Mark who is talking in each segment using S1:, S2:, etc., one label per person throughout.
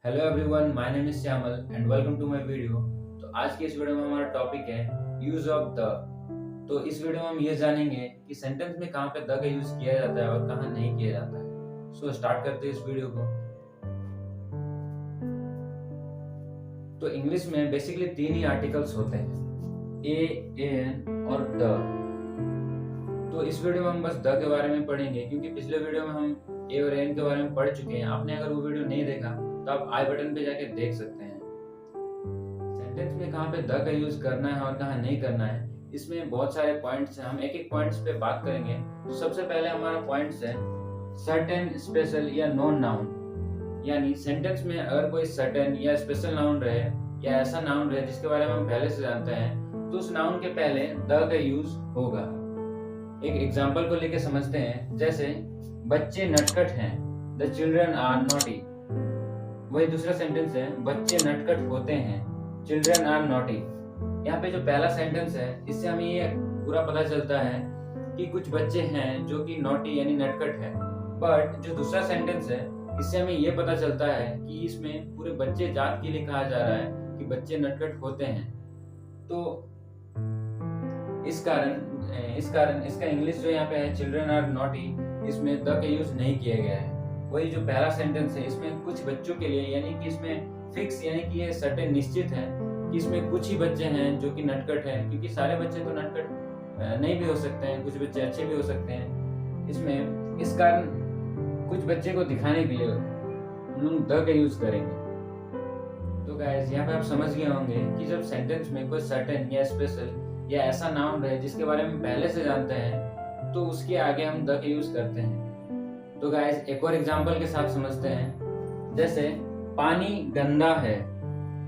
S1: Hello everyone, my name is Shyamal and welcome to my video. तो आज की इस वीडियो में हमारा टॉपिक है यूज ऑफ द। तो इस वीडियो में हम ये जानेंगे कि सेंटेंस में कहाँ पे द का यूज किया जाता है और कहाँ नहीं किया जाता है। सो स्टार्ट करते हैं इस वीडियो को। तो इंग्लिश में बेसिकली तीन ही आर्टिकल्स होते हैं, ए, एन और द। तो इस वीडियो में हम बस द के बारे में पढ़ेंगे, क्योंकि पिछले वीडियो में हम ए और एन के बारे में पढ़ चुके हैं। आपने अगर वो वीडियो नहीं देखा तो आप आई बटन पे जाके देख सकते हैं। सेंटेंस में कहाँ पे द का यूज करना है और कहाँ नहीं करना है, इसमें बहुत सारे पॉइंट्स हैं। हम एक एक पॉइंट्स पे बात करेंगे। तो सबसे पहले हमारा पॉइंट्स है सर्टेन, स्पेशल या नॉन नाउन। यानी सेंटेंस में अगर कोई सर्टेन या स्पेशल नाउन रहे या ऐसा नाउन रहे जिसके बारे में हम पहले से जानते हैं, तो उस नाउन के पहले द का यूज होगा। एक एग्जाम्पल को लेके समझते हैं। जैसे बच्चे नटखट हैं, द चिल्ड्रन आर नॉटी। वही दूसरा सेंटेंस है बच्चे नटखट होते हैं, चिल्ड्रन आर नॉटी। यहाँ पे जो पहला सेंटेंस है, इससे हमें ये पूरा पता चलता है कि कुछ बच्चे हैं जो कि नॉटी यानी नटखट है। बट जो दूसरा सेंटेंस है, इससे हमें ये पता चलता है कि इसमें पूरे बच्चे जात के लिए कहा जा रहा है कि बच्चे नटखट होते हैं। तो इस कारण इसका इंग्लिश जो यहाँ पे है चिल्ड्रन आर नॉटी, इसमें द का यूज नहीं किया गया है। वही जो पहला सेंटेंस है, इसमें कुछ बच्चों के लिए, यानी कि इसमें फिक्स यानी कि ये सर्टेन निश्चित है कि इसमें कुछ ही बच्चे हैं जो कि नटखट हैं, क्योंकि सारे बच्चे तो नटखट नहीं भी हो सकते हैं, कुछ बच्चे अच्छे भी हो सकते हैं। इसमें इस कारण कुछ बच्चे को दिखाने के लिए हम लोग द का यूज करेंगे। तो गाइस यहाँ पे आप समझ गए होंगे कि जब सेंटेंस में कोई सर्टेन या स्पेशल या ऐसा नाउन रहे जिसके बारे में पहले से जानते हैं, तो उसके आगे हम द का यूज करते हैं। तो गाइस एक और एग्जांपल के साथ समझते हैं। जैसे पानी गंदा है,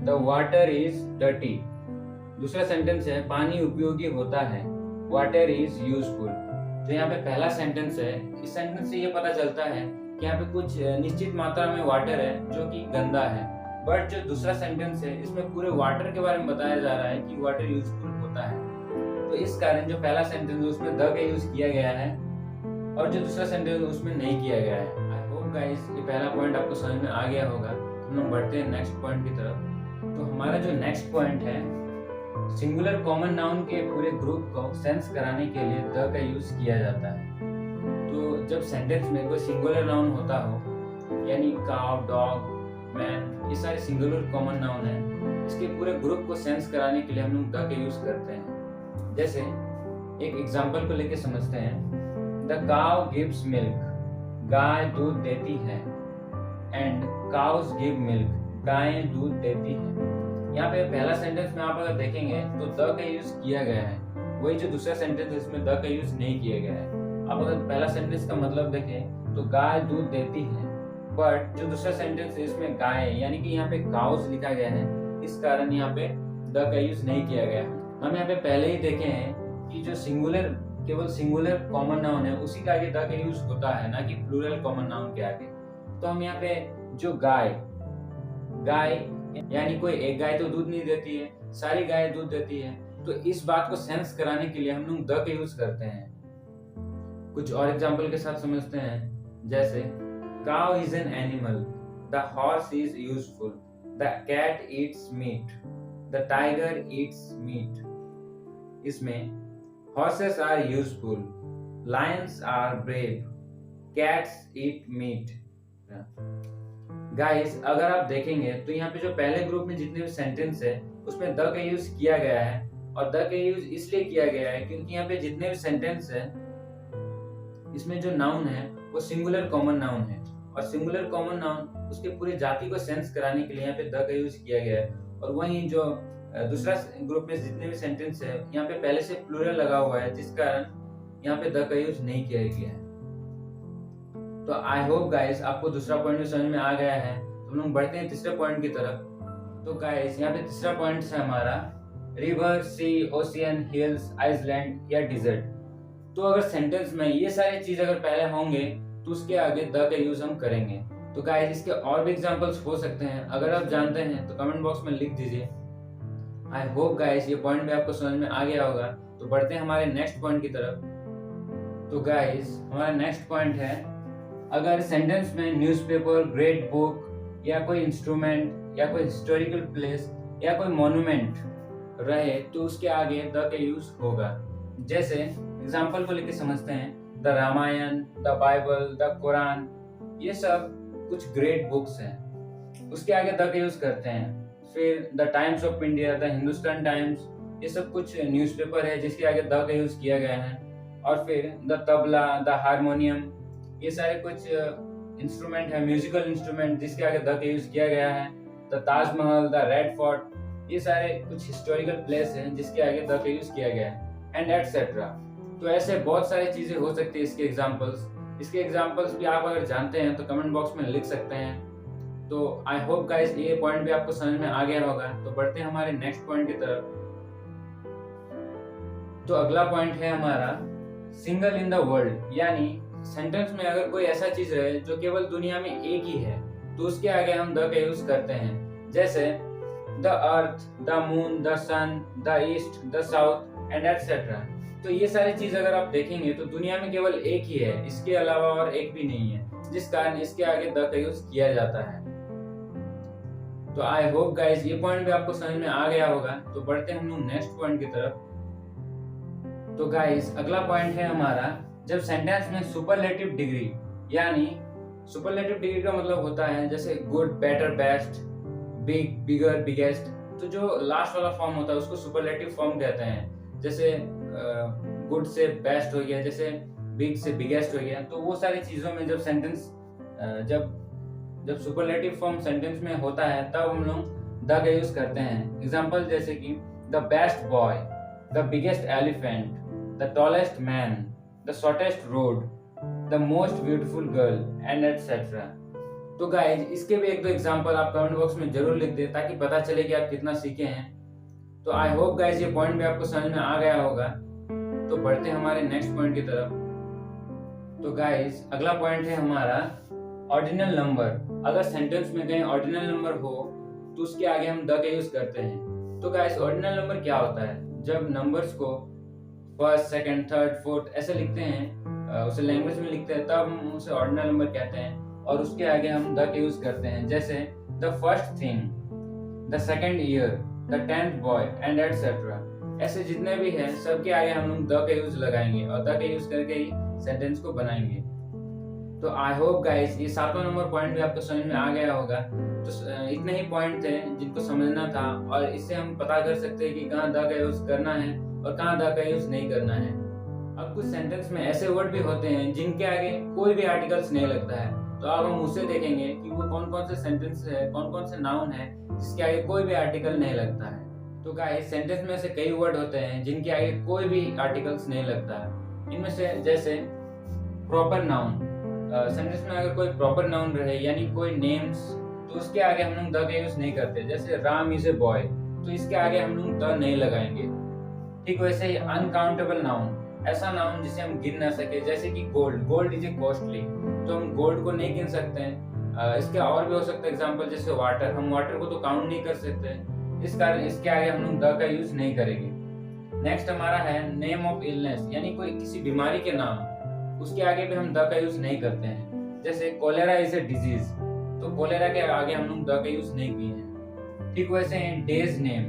S1: द वाटर इज डर्टी। दूसरा सेंटेंस है पानी उपयोगी होता है, वाटर इज यूजफुल। तो यहाँ पे पहला सेंटेंस है, इस सेंटेंस से ये पता चलता है कि यहाँ पे कुछ निश्चित मात्रा में वाटर है जो कि गंदा है। बट जो दूसरा सेंटेंस है, इसमें पूरे वाटर के बारे में बताया जा रहा है कि वाटर यूजफुल होता है। तो इस कारण जो पहला सेंटेंस है उसमें द का यूज किया गया है और जो दूसरा सेंटेंस है उसमें नहीं किया गया है। आई होप गाइस ये पहला पॉइंट आपको समझ में आ गया होगा। हम लोग बढ़ते हैं नेक्स्ट पॉइंट की तरफ। तो हमारा जो नेक्स्ट पॉइंट है, सिंगुलर कॉमन नाउन के पूरे ग्रुप को सेंस कराने के लिए द का यूज किया जाता है। तो जब सेंटेंस में कोई सिंगुलर नाउन होता हो, यानी काव, डॉग, मैन, ये सारे सिंगुलर कॉमन नाउन है, इसके पूरे ग्रुप को सेंस कराने के लिए हम लोग द का यूज करते हैं। जैसे एक एग्जांपल को लेके समझते हैं। द काव गिव्स मिल्क, गाय दूध देती है। एंड काउस गिव मिल्क, गायें दूध देती है। यहाँ पे पहला सेंटेंस में आप अगर देखेंगे तो द का यूज किया गया है। वही जो दूसरा सेंटेंस है, इसमें द का यूज नहीं किया गया है। आप अगर पहला सेंटेंस का मतलब देखें तो गाय दूध देती है, बट जो दूसरा सेंटेंस है इसमें गाय यानी कि यहाँ पे काउस लिखा गया है, इस कारण यहाँ पे द का यूज नहीं किया गया है। हम यहाँ पे पहले ही देखे हैं कि जो केवल सिंगुलर कॉमन नाउन है उसी का आगे द का यूज होता है, ना कि प्लूरल कॉमन नाउन के आगे। तो हम यहाँ पे जो गाय यानी कोई एक गाय तो दूध नहीं देती है, सारी गाय दूध देती है। तो इस बात को सेंस कराने के लिए हम लोग द का यूज करते हैं। कुछ और एग्जांपल के साथ समझते हैं। जैसे cow is an animal, the horse is useful, the cat eats meat, the tiger eats meat. इसमें horses are useful, lions are brave, cats eat meat. Guys अगर आप देखेंगे तो यहाँ पे जो पहले ग्रुप में जितने भी सेंटेंस है उसमें द का यूज किया गया है। और द का यूज इसलिए किया गया है क्योंकि यहाँ पे जितने भी सेंटेंस है, इसमें जो नाउन है वो सिंगुलर कॉमन नाउन है। और सिंगुलर कॉमन नाउन उसके पूरे जाति को सेंस कराने के लिए यहाँ पे द का यूज किया गया है। और वहीं जो दूसरा ग्रुप में जितने भी सेंटेंस है, यहाँ पे पहले से प्लूरल लगा हुआ है, जिस कारण यहाँ पे द का यूज नहीं किया गया है। तो आई होप गाइस आपको दूसरा पॉइंट भी समझ में आ गया है। तो हम लोग बढ़ते हैं तीसरे पॉइंट की तरफ। तो गाइस यहाँ पे तीसरा पॉइंट है हमारा रिवर, सी, ओशियन, हिल्स, आइसलैंड या डिजर्ट। तो अगर सेंटेंस में ये सारी चीज अगर पहले होंगे तो उसके आगे द का यूज हम करेंगे। तो गाइस इसके और भी एग्जांपल्स हो सकते हैं, अगर आप जानते हैं तो कमेंट बॉक्स में लिख दीजिए। आई होप गाइस ये पॉइंट भी आपको समझ में आ गया होगा। तो बढ़ते हैं हमारे नेक्स्ट पॉइंट की तरफ। तो गाइस हमारा नेक्स्ट पॉइंट है, अगर सेंटेंस में न्यूज़पेपर, ग्रेट बुक, या कोई इंस्ट्रूमेंट या कोई हिस्टोरिकल प्लेस या कोई मॉन्यूमेंट रहे तो उसके आगे द का यूज होगा। जैसे एग्जाम्पल को लेकर समझते हैं, the Ramayana, the Bible, the Quran, ये सब कुछ ग्रेट बुक्स हैं, उसके आगे द का यूज करते हैं। फिर the times of India, the Hindustan times, ये सब कुछ न्यूज़पेपर है जिसके आगे द का यूज किया गया है। और फिर द तबला, द हारमोनियम, ये सारे कुछ इंस्ट्रूमेंट है, म्यूजिकल इंस्ट्रूमेंट, जिसके आगे द का यूज किया गया है। The Taj Mahal, the red fort, ये सारे कुछ हिस्टोरिकल प्लेस हैं जिसके आगे द का यूज किया गया है, एंड एटसेट्रा। तो ऐसे बहुत सारी चीजें हो सकती है इसके एग्जांपल्स। इसके एग्जांपल्स भी आप अगर जानते हैं तो कमेंट बॉक्स में लिख सकते हैं। तो आई होप गाइस ये पॉइंट भी आपको समझ में आ गया होगा। तो बढ़ते हैं हमारे नेक्स्ट पॉइंट की तरफ। तो अगला पॉइंट है हमारा सिंगल इन द वर्ल्ड, यानी सेंटेंस में अगर कोई ऐसा चीज रहे जो केवल दुनिया में एक ही है तो उसके आगे हम द का यूज करते हैं। जैसे the earth, the moon, the sun, the east, the south, and etcetera. तो ये सारी चीज अगर आप देखेंगे तो दुनिया में केवल एक ही है, इसके अलावा और एक भी नहीं है, जिस कारण इसके आगे द का यूज किया जाता है। तो आई होप गाइस ये पॉइंट भी आपको समझ में आ गया होगा। तो बढ़ते हैं हम लोग नेक्स्ट पॉइंट की तरफ। तो गाइस अगला पॉइंट है हमारा, जब सेंटेंस में सुपरलेटिव डिग्री, यानी सुपरलेटिव डिग्री का मतलब होता है जैसे गुड, बेटर, बेस्ट, बिग, बिगर, बिगेस्ट। तो जो लास्ट वाला फॉर्म होता है उसको सुपरलेटिव फॉर्म कहते हैं। जैसे गुड से बेस्ट हो गया, जैसे बिग से बिगेस्ट हो गया। तो वो सारी चीजों में जब सेंटेंस जब सुपरलेटिव फॉर्म सेंटेंस में होता है तब हम लोग द का यूज करते हैं। एग्जांपल जैसे कि the best boy, the biggest elephant, the tallest man, the shortest road, the most beautiful girl, and etcetera. तो गाइज इसके भी एक दो एग्जांपल आप कमेंट बॉक्स में जरूर लिख दें ताकि पता चले कि आप कितना सीखे हैं। तो आई होप गाइज ये पॉइंट भी आपको समझ में आ गया होगा। तो बढ़ते हैं हमारे नेक्स्ट पॉइंट की तरफ। तो गाइज अगला पॉइंट है हमारा ऑर्डिनल नंबर। अगर सेंटेंस में कहीं ऑर्डिनल नंबर हो तो उसके आगे हम द का यूज करते हैं। तो गाइज ऑर्डिनल नंबर क्या होता है? जब नंबर्स को फर्स्ट, सेकंड, थर्ड, फोर्थ ऐसे लिखते हैं, उसे लैंग्वेज में लिखते हैं, तब हम उसे ऑर्डिनल नंबर कहते हैं और उसके आगे हम द का यूज करते हैं। जैसे the first thing, the second year, the 10th boy, and etcetera. ऐसे जितने भी हैं सबके आगे हम लोग द का यूज लगाएंगे और द का यूज करके ही सेंटेंस को बनाएंगे। तो आई होप गाइस ये 7वां नंबर पॉइंट भी आपको समझ में आ गया होगा। तो इतने ही पॉइंट थे जिनको समझना था और इससे हम पता कर सकते हैं कि कहाँ द का यूज करना है और कहाँ द का यूज नहीं करना है। अब कुछ सेंटेंस में ऐसे वर्ड भी होते हैं जिनके आगे कोई भी आर्टिकल्स नहीं लगता है, तो अब हम उसे देखेंगे कि वो कौन कौन से सेंटेंस है, कौन कौन से नाउन है जिसके आगे कोई भी आर्टिकल नहीं लगता है। तो गाइस सेंटेंस में ऐसे कई वर्ड होते हैं जिनके आगे कोई भी आर्टिकल्स नहीं लगता है। इनमें से जैसे प्रॉपर नाउन, सेंटेंस में अगर कोई प्रॉपर नाउन रहे यानी कोई नेम्स, तो उसके आगे हम लोग द का यूज नहीं करते। जैसे राम इज ए बॉय, तो इसके आगे हम लोग द नहीं लगाएंगे। ठीक वैसे ही अनकाउंटेबल नाउन, ऐसा नाउन जिसे हम गिन ना सके, जैसे कि gold, gold is a costly, तो हम गोल्ड को नहीं गिन सकते हैं। इसके और भी हो सकता है एग्जांपल, जैसे वाटर, हम वाटर को तो काउंट नहीं कर सकते, इस कारण इसके आगे हम लोग द का यूज नहीं करेंगे। नेक्स्ट हमारा है नेम ऑफ इलनेस, यानी कोई किसी बीमारी के नाम, उसके आगे भी हम द का यूज नहीं करते हैं। जैसे कोलेरा इज ए डिजीज, तो कोलेरा के आगे हम लोग द का यूज नहीं किए हैं। ठीक वैसे डेज नेम,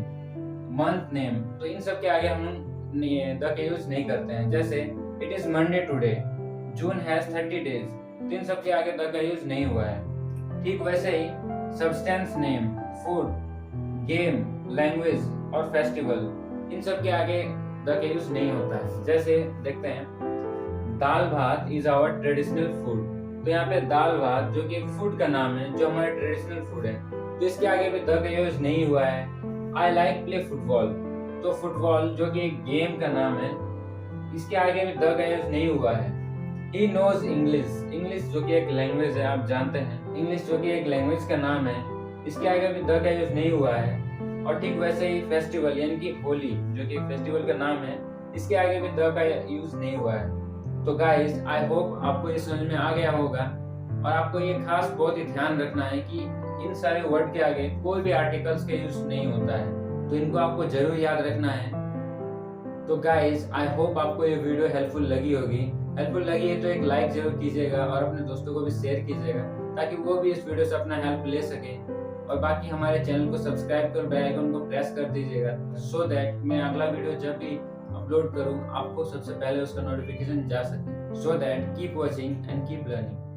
S1: मंथ नेम, तो इन सब के आगे हम लोग द का यूज नहीं करते हैं। जैसे it is Monday today, June has 30 days, तो इन सब के आगे द का यूज नहीं हुआ है। ठीक वैसे ही substance name, food, game, language और फेस्टिवल, इन सब के आगे द का यूज नहीं होता है। जैसे देखते हैं दाल भात इज आवर ट्रेडिशनल फूड, तो यहाँ पे दाल भात जो कि एक फूड का नाम है जो हमारा ट्रेडिशनल फूड है, तो इसके आगे भी द का यूज नहीं हुआ है। आई लाइक प्ले फुटबॉल, तो फुटबॉल जो कि एक गेम का नाम है, इसके आगे भी द का यूज नहीं हुआ है। ही नोज इंग्लिश, इंग्लिश जो कि एक लैंग्वेज है, आप जानते हैं इंग्लिश जो कि एक लैंग्वेज का नाम है, इसके आगे भी द का यूज नहीं हुआ है। और ठीक वैसे ही फेस्टिवल यानी कि होली जो कि फेस्टिवल का नाम है, इसके आगे भी द का यूज नहीं हुआ है। तो गाइस आई होप आपको ये समझ में आ गया होगा और आपको ये खास बहुत ही ध्यान रखना है कि इन सारे वर्ड के आगे कोई भी आर्टिकल्स का यूज नहीं होता है, तो इनको आपको जरूर याद रखना है। तो गाइस आई होप आपको ये वीडियो हेल्पफुल लगी होगी। हेल्पफुल लगी है तो एक लाइक जरूर कीजिएगा और अपने दोस्तों को भी शेयर कीजिएगा ताकि वो भी इस वीडियो से अपना हेल्प ले सके। और बाकी हमारे चैनल को सब्सक्राइब कर बेल आइकन को प्रेस कर दीजिएगा, सो दैट मैं अगला वीडियो जब भी अपलोड करूं आपको सबसे पहले उसका नोटिफिकेशन जा सके। So that keep watching and keep learning.